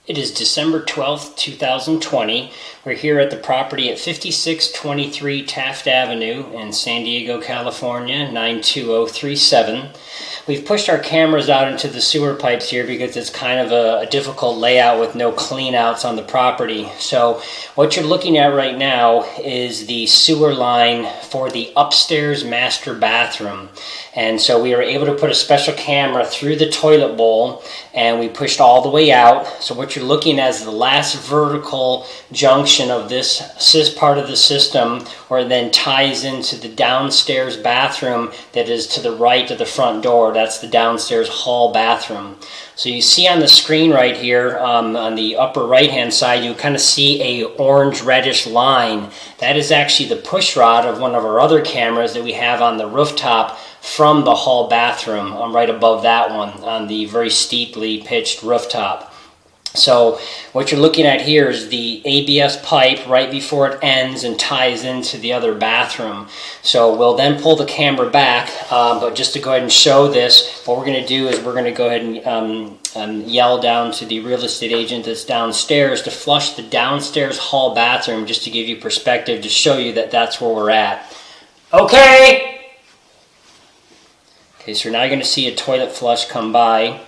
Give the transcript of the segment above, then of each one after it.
It is December 12th, 2020. We're here at the property at 5623 Taft Avenue in San Diego, California, 92037. We've pushed our cameras out into the sewer pipes here because it's kind of a difficult layout with no clean outs on the property. So what you're looking at right now is the sewer line for the upstairs master bathroom. And so we were able to put a special camera through the toilet bowl and we pushed all the way out. So what you're looking at is the last vertical junction of this part of the system, where it then ties into the downstairs bathroom that is to the right of the front door. That's the downstairs hall bathroom. So you see on the screen right here, on the upper right hand side, you kind of see a orange reddish line. That is actually the push rod of one of our other cameras that we have on the rooftop from the hall bathroom, right above that one on the very steeply pitched rooftop. So what you're looking at here is the ABS pipe right before it ends and ties into the other bathroom. So we'll then pull the camera back, but just to go ahead and show this, what we're going to do is we're going to go ahead and yell down to the real estate agent that's downstairs to flush the downstairs hall bathroom, just to give you perspective, to show you that that's where we're at. Okay, so now you're going to see a toilet flush come by.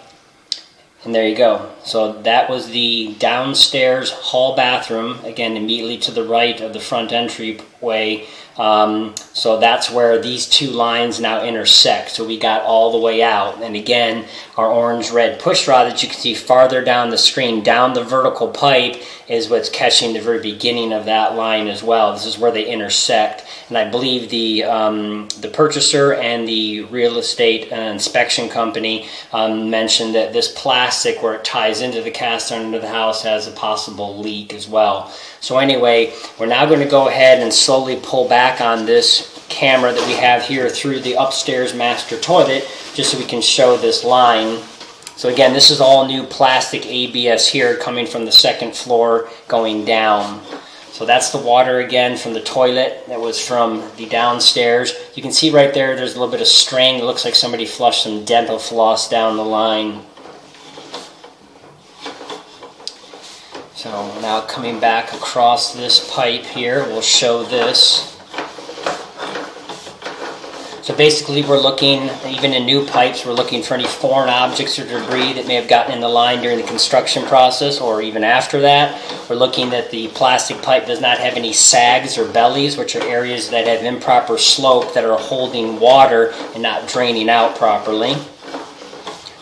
And there you go. So that was the downstairs hall bathroom, again immediately to the right of the front entryway. So that's where these two lines now intersect. So we got all the way out. And again, our orange-red push rod that you can see farther down the screen, down the vertical pipe, is what's catching the very beginning of that line as well. This is where they intersect. And I believe the purchaser and the real estate inspection company mentioned that this plastic where it ties into the cast iron into the house has a possible leak as well. So anyway, we're now going to go ahead and slowly pull back on this camera that we have here through the upstairs master toilet, just so we can show this line. So again, this is all new plastic ABS here coming from the second floor going down. So that's the water again from the toilet that was from the downstairs. You can see right there, there's a little bit of string. It looks like somebody flushed some dental floss down the line. So now coming back across this pipe here, we'll show this. So basically we're looking, even in new pipes, we're looking for any foreign objects or debris that may have gotten in the line during the construction process or even after that. We're looking that the plastic pipe does not have any sags or bellies, which are areas that have improper slope that are holding water and not draining out properly.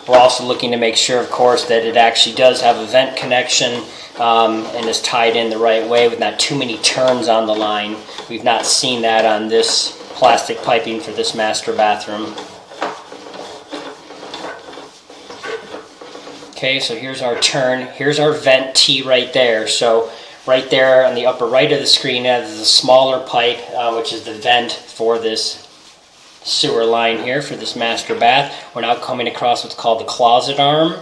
We're also looking to make sure, of course, that it actually does have a vent connection and is tied in the right way with not too many turns on the line. We've not seen that on this plastic piping for this master bathroom. Okay, so here's our turn. Here's our vent T right there. So right there on the upper right of the screen is the smaller pipe, which is the vent for this sewer line here for this master bath. We're now coming across what's called the closet arm.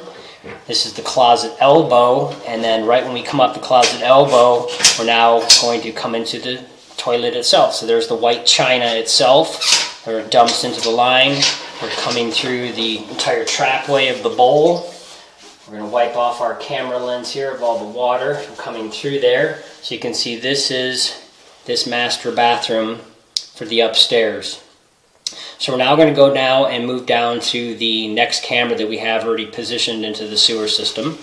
This is the closet elbow, and then right when we come up the closet elbow, we're now going to come into the toilet itself. So there's the white china itself, where it dumps into the line. We're coming through the entire trapway of the bowl. We're going to wipe off our camera lens here of all the water coming through there. So you can see this is this master bathroom for the upstairs. So we're now going to go now and move down to the next camera that we have already positioned into the sewer system.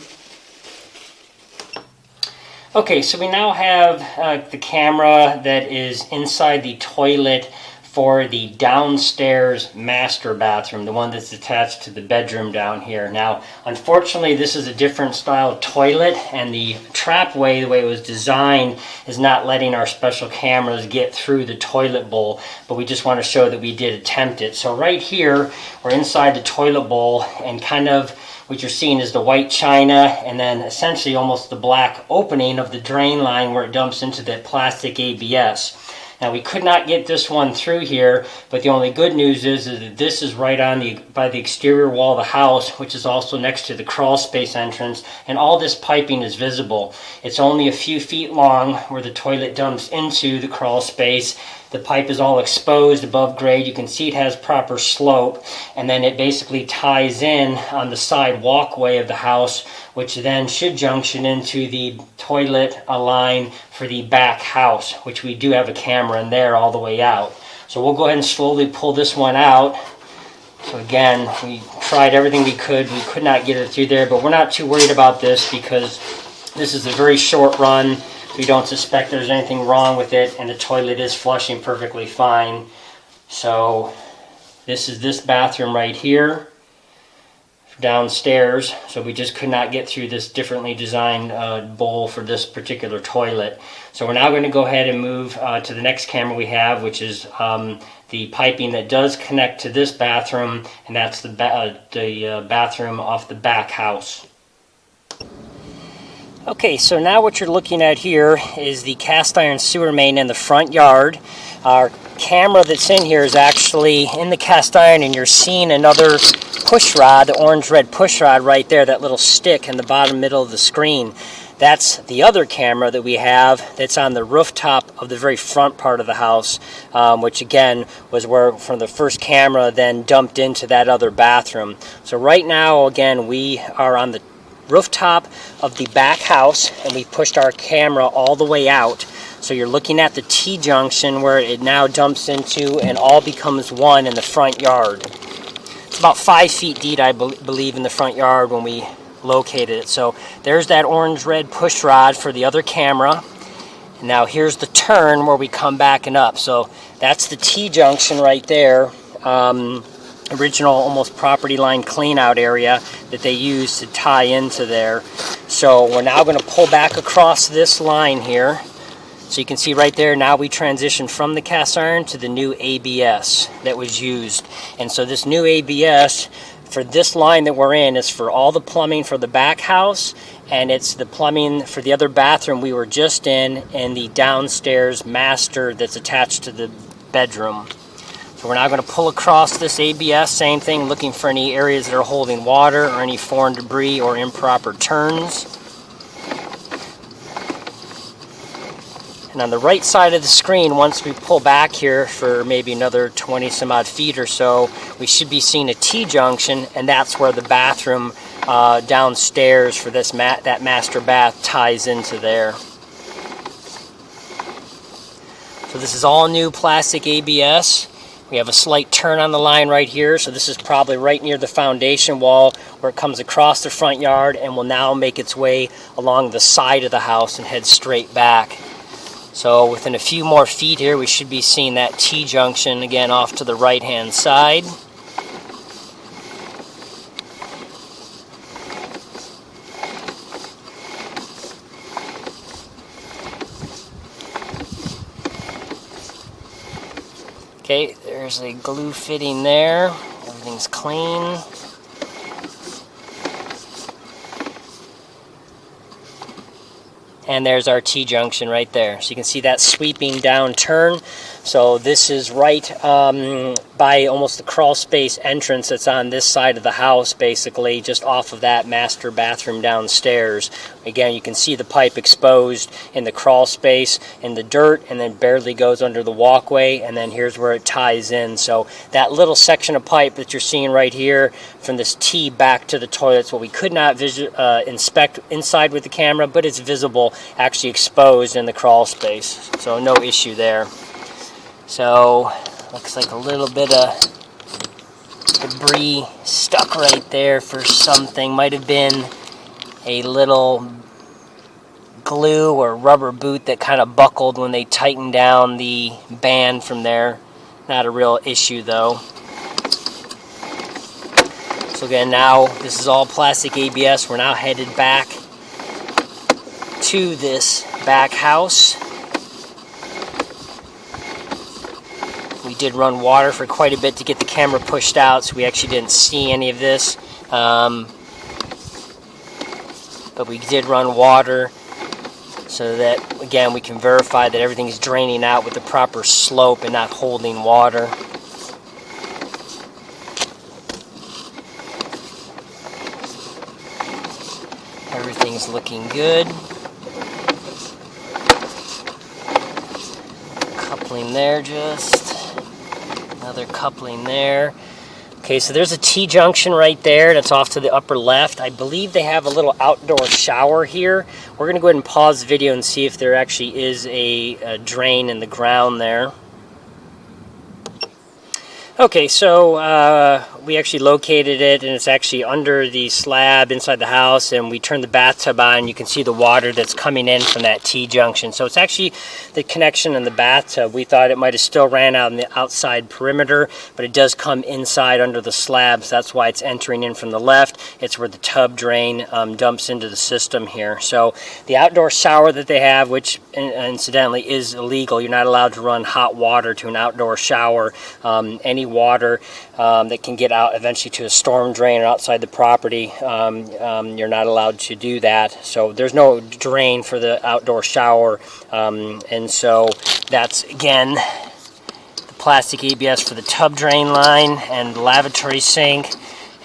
Okay, so we now have the camera that is inside the toilet for the downstairs master bathroom, the one that's attached to the bedroom down here. Now, unfortunately, this is a different style toilet, and the trapway, the way it was designed, is not letting our special cameras get through the toilet bowl, but we just want to show that we did attempt it. So right here, we're inside the toilet bowl, and kind of what you're seeing is the white china, and then essentially almost the black opening of the drain line where it dumps into the plastic ABS. Now we could not get this one through here, but the only good news is that this is right on by the exterior wall of the house, which is also next to the crawl space entrance, and all this piping is visible. It's only a few feet long where the toilet dumps into the crawl space. The pipe is all exposed above grade. You can see it has proper slope, and then it basically ties in on the side walkway of the house, which then should junction into the toilet line for the back house, which we do have a camera in there all the way out. So we'll go ahead and slowly pull this one out. So again, we tried everything we could. We could not get it through there, but we're not too worried about this because this is a very short run. We don't suspect there's anything wrong with it, and the toilet is flushing perfectly fine. So this is this bathroom right here downstairs. So we just could not get through this differently designed bowl for this particular toilet. So we're now going to go ahead and move to the next camera we have, which is the piping that does connect to this bathroom, and that's the bathroom off the back house. Okay, so now what you're looking at here is the cast iron sewer main in the front yard. Our camera that's in here is actually in the cast iron, and you're seeing another push rod, the orange-red push rod right there, that little stick in the bottom middle of the screen. That's the other camera that we have that's on the rooftop of the very front part of the house, which again was where from the first camera then dumped into that other bathroom. So right now, again, we are on the rooftop of the back house, and we pushed our camera all the way out. So you're looking at the T-junction where it now dumps into and all becomes one in the front yard. It's about 5 feet deep, I believe, in the front yard when we located it. So there's that orange-red push rod for the other camera. Now here's the turn where we come back and up. So that's the T-junction right there. Original almost property line clean out area that they use to tie into there. So we're now going to pull back across this line here. So you can see right there, now we transition from the cast iron to the new ABS that was used. And so this new ABS for this line that we're in is for all the plumbing for the back house, and it's the plumbing for the other bathroom we were just in, and the downstairs master that's attached to the bedroom. So we're now going to pull across this ABS, same thing, looking for any areas that are holding water or any foreign debris or improper turns. And on the right side of the screen, once we pull back here for maybe another 20 some odd feet or so, we should be seeing a T-junction, and that's where the bathroom downstairs for this that master bath ties into there. So this is all new plastic ABS. We have a slight turn on the line right here, so this is probably right near the foundation wall where it comes across the front yard and will now make its way along the side of the house and head straight back. So within a few more feet here, we should be seeing that T-junction again off to the right-hand side. Okay, there's a glue fitting there. Everything's clean. And there's our T-junction right there. So you can see that sweeping down turn. So this is right by almost the crawl space entrance that's on this side of the house, basically, just off of that master bathroom downstairs. Again, you can see the pipe exposed in the crawl space in the dirt, and then barely goes under the walkway, and then here's where it ties in. So that little section of pipe that you're seeing right here from this T back to the toilets, what we could not inspect inside with the camera, but it's visible, actually exposed in the crawl space. So no issue there. So looks like a little bit of debris stuck right there for something. Might have been a little glue or rubber boot that kind of buckled when they tightened down the band from there. Not a real issue though. So again, now this is all plastic ABS. We're now headed back to this back house. We did run water for quite a bit to get the camera pushed out, so we actually didn't see any of this. But we did run water so that, again, we can verify that everything's draining out with the proper slope and not holding water. Everything's looking good. coupling there, just another coupling there. Okay, so there's a T-junction right there. That's off to the upper left. I believe they have a little outdoor shower here. We're going to go ahead and pause the video and see if there actually is a drain in the ground there. Okay, so we actually located it, and it's actually under the slab inside the house, and we turned the bathtub on, and you can see the water that's coming in from that T-junction. So it's actually the connection in the bathtub. We thought it might have still ran out on the outside perimeter, but it does come inside under the slab, so that's why it's entering in from the left. It's where the tub drain dumps into the system here. So the outdoor shower that they have, which incidentally is illegal, you're not allowed to run hot water to an outdoor shower. Any water that can get out eventually to a storm drain or outside the property, you're not allowed to do that. So there's no drain for the outdoor shower, and so that's again the plastic ABS for the tub drain line and the lavatory sink.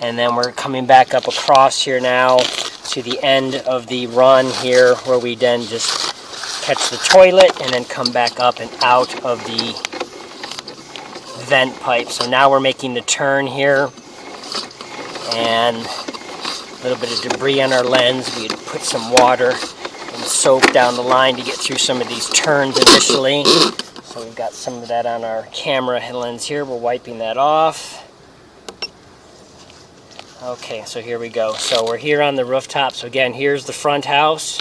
And then we're coming back up across here now to the end of the run here, where we then just catch the toilet and then come back up and out of the vent pipe. So now we're making the turn here, and a little bit of debris on our lens. We had put some water and soap down the line to get through some of these turns initially. So we've got some of that on our camera lens here. We're wiping that off. Okay, so here we go. So we're here on the rooftop. So again, here's the front house.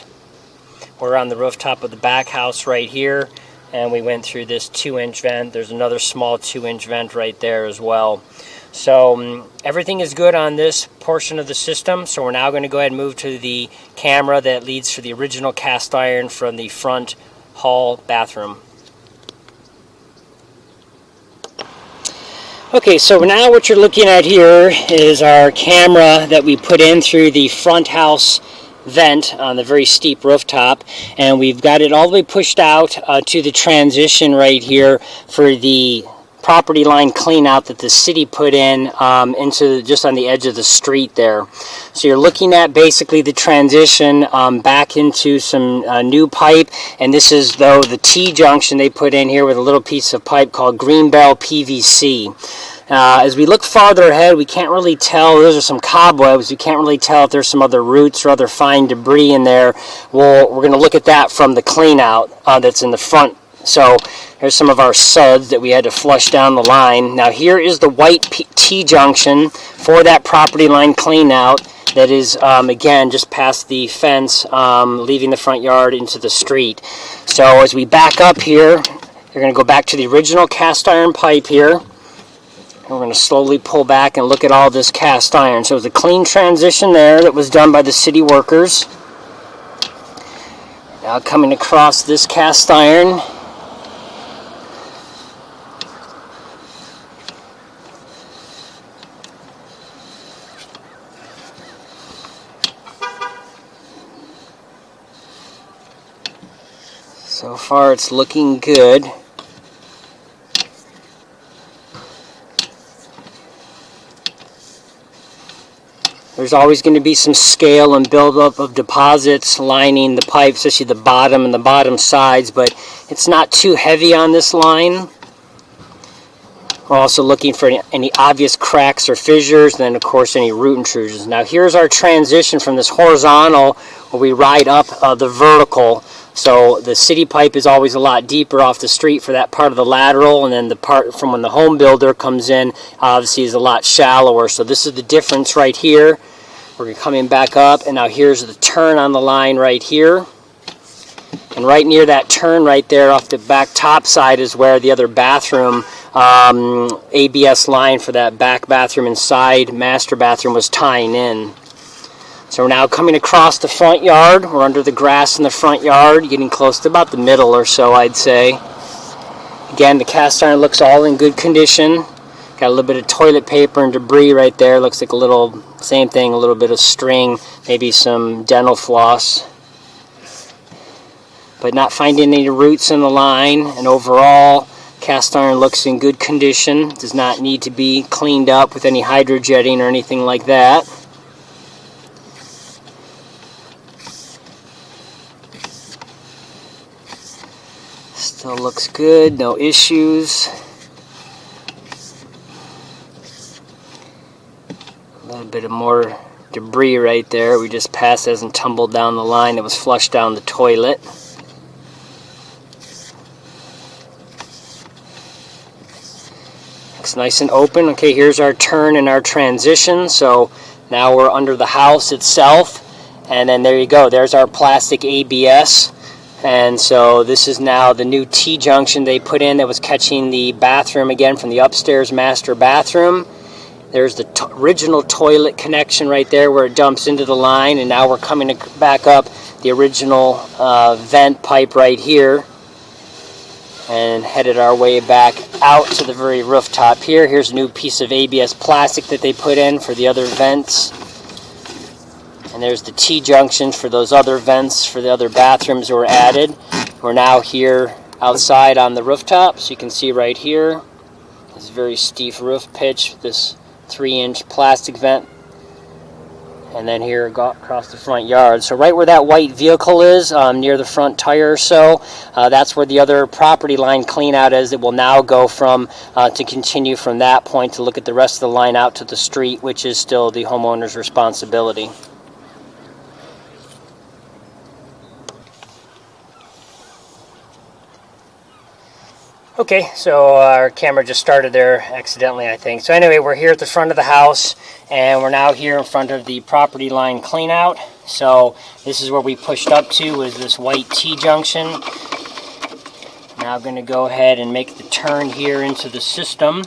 We're on the rooftop of the back house right here. And we went through this 2-inch vent. There's another small 2-inch vent right there as well. So everything is good on this portion of the system. So we're now going to go ahead and move to the camera that leads to the original cast iron from the front hall bathroom. Okay, so now what you're looking at here is our camera that we put in through the front house vent on the very steep rooftop, and we've got it all the way pushed out to the transition right here for the property line clean out that the city put in into just on the edge of the street there. So you're looking at basically the transition back into some new pipe, and this is though the T-junction they put in here with a little piece of pipe called Greenbell PVC. As we look farther ahead, we can't really tell. Those are some cobwebs. We can't really tell if there's some other roots or other fine debris in there. We're going to look at that from the clean out that's in the front. So here's some of our suds that we had to flush down the line. Now here is the white T-junction for that property line clean out that is, again, just past the fence, leaving the front yard into the street. So as we back up here, you're going to go back to the original cast iron pipe here. We're going to slowly pull back and look at all this cast iron. So it was a clean transition there that was done by the city workers. Now coming across this cast iron. So far it's looking good. There's always going to be some scale and buildup of deposits lining the pipe, especially the bottom and the bottom sides, but it's not too heavy on this line. We're also looking for any obvious cracks or fissures, and then of course any root intrusions. Now here's our transition from this horizontal where we ride up the vertical. So the city pipe is always a lot deeper off the street for that part of the lateral, and then the part from when the home builder comes in obviously is a lot shallower. So this is the difference right here. We're coming back up, and now here's the turn on the line right here. And right near that turn right there off the back top side is where the other bathroom ABS line for that back bathroom and side master bathroom was tying in. So we're now coming across the front yard. We're under the grass in the front yard, getting close to about the middle or so, I'd say. Again, the cast iron looks all in good condition. Got a little bit of toilet paper and debris right there. Looks like a little, same thing, a little bit of string, maybe some dental floss. But not finding any roots in the line, and overall, cast iron looks in good condition. Does not need to be cleaned up with any hydrojetting or anything like that. So it looks good, no issues. A little bit of more debris right there. We just passed as and tumbled down the line that was flushed down the toilet. Looks nice and open. Okay, here's our turn and our transition. So now we're under the house itself. And then there you go. There's our plastic ABS. And so this is now the new T-junction they put in that was catching the bathroom again from the upstairs master bathroom. There's the original toilet connection right there where it dumps into the line. And now we're coming back up the original vent pipe right here. And headed our way back out to the very rooftop here. Here's a new piece of ABS plastic that they put in for the other vents. And there's the T-junctions for those other vents for the other bathrooms that were added. We're now here outside on the rooftop. So you can see right here, this very steep roof pitch, this 3-inch plastic vent. And then here across the front yard. So right where that white vehicle is, near the front tire or so, that's where the other property line clean out is. It will now go from to continue from that point to look at the rest of the line out to the street, which is still the homeowner's responsibility. Okay, so our camera just started there accidentally, I think. So anyway, we're here at the front of the house, and we're now here in front of the property line cleanout. So this is where we pushed up to, is this white T-junction. Now I'm going to go ahead and make the turn here into the system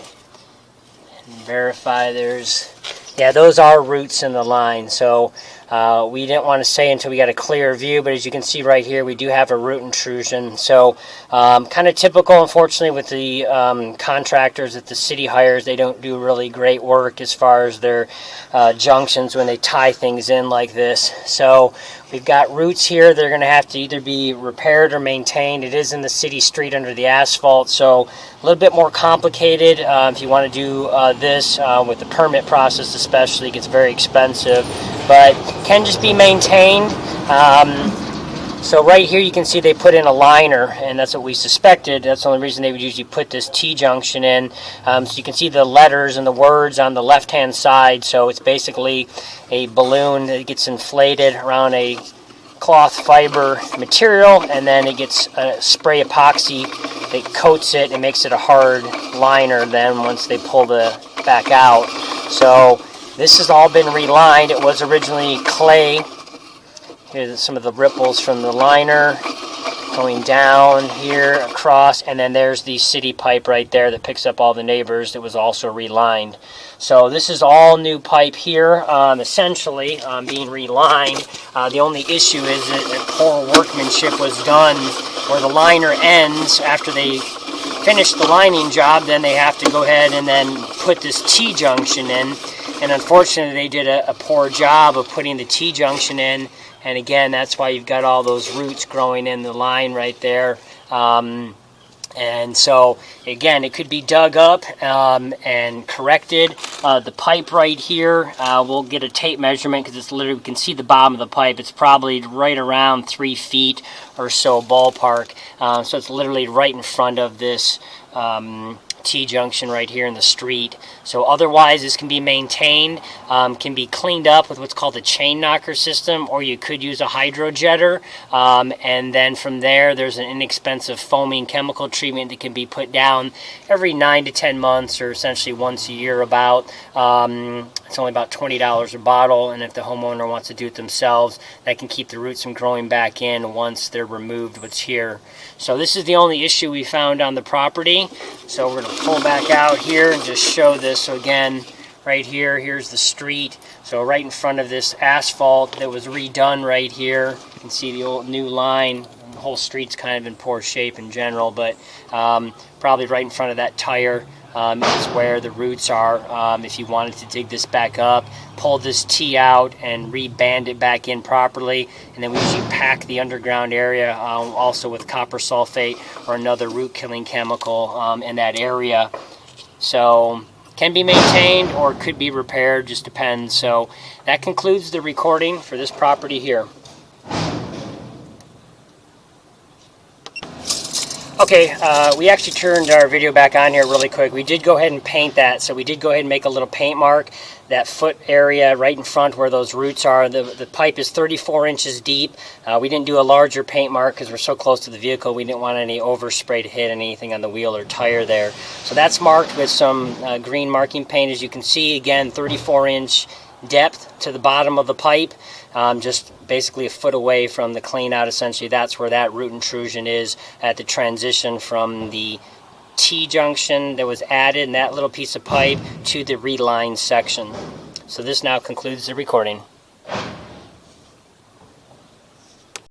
and verify there's, yeah, those are roots in the line. So we didn't want to say until we got a clear view, but as you can see right here, we do have a root intrusion. So kind of typical, unfortunately, with the contractors that the city hires. They don't do really great work as far as their junctions when they tie things in like this. So we've got roots here. They're going to have to either be repaired or maintained. It is in the city street under the asphalt, so a little bit more complicated. If you want to do this with the permit process especially, it gets very expensive, but can just be maintained. So right here you can see they put in a liner, and that's what we suspected. That's the only reason they would usually put this T-junction in. So you can see the letters and the words on the left-hand side. So it's basically a balloon that gets inflated around a cloth fiber material, and then it gets a spray epoxy that coats it and makes it a hard liner then once they pull the back out. So this has all been relined. It was originally clay. Here's some of the ripples from the liner going down here across, and then there's the city pipe right there that picks up all the neighbors that was also relined. So this is all new pipe here, essentially being relined. The only issue is that poor workmanship was done where the liner ends. After they finish the lining job, then they have to go ahead and then put this T-junction in. And unfortunately, they did a poor job of putting the T-junction in. And again, that's why you've got all those roots growing in the line right there. And so, again, it could be dug up and corrected. The pipe right here, we'll get a tape measurement because it's literally, we can see the bottom of the pipe. It's probably right around 3 feet or so ballpark. So it's literally right in front of this T-junction right here in the street. So otherwise this can be maintained, can be cleaned up with what's called a chain knocker system, or you could use a hydro jetter, and then from there there's an inexpensive foaming chemical treatment that can be put down every 9 to 10 months, or essentially once a year about. It's only about $20 a bottle, and if the homeowner wants to do it themselves, that can keep the roots from growing back in once they're removed what's here. So this is the only issue we found on the property. So we're going to pull back out here and just show this. So again, right here, here's the street. So right in front of this asphalt that was redone right here. You can see the old new line. The whole street's kind of in poor shape in general, but probably right in front of that tire is where the roots are. If you wanted to dig this back up, pull this T out and reband it back in properly, and then we usually pack the underground area also with copper sulfate or another root killing chemical in that area. So can be maintained or could be repaired, just depends. So that concludes the recording for this property here. Okay, we actually turned our video back on here really quick. We did go ahead and paint that, so we did go ahead and make a little paint mark. That foot area right in front where those roots are, the pipe is 34 inches deep. We didn't do a larger paint mark because we're so close to the vehicle. We didn't want any overspray to hit anything on the wheel or tire there. So that's marked with some green marking paint. As you can see, again, 34-inch depth to the bottom of the pipe, just basically a foot away from the clean out. Essentially, that's where that root intrusion is at the transition from the T-junction that was added in that little piece of pipe to the relined section. So this now concludes the recording.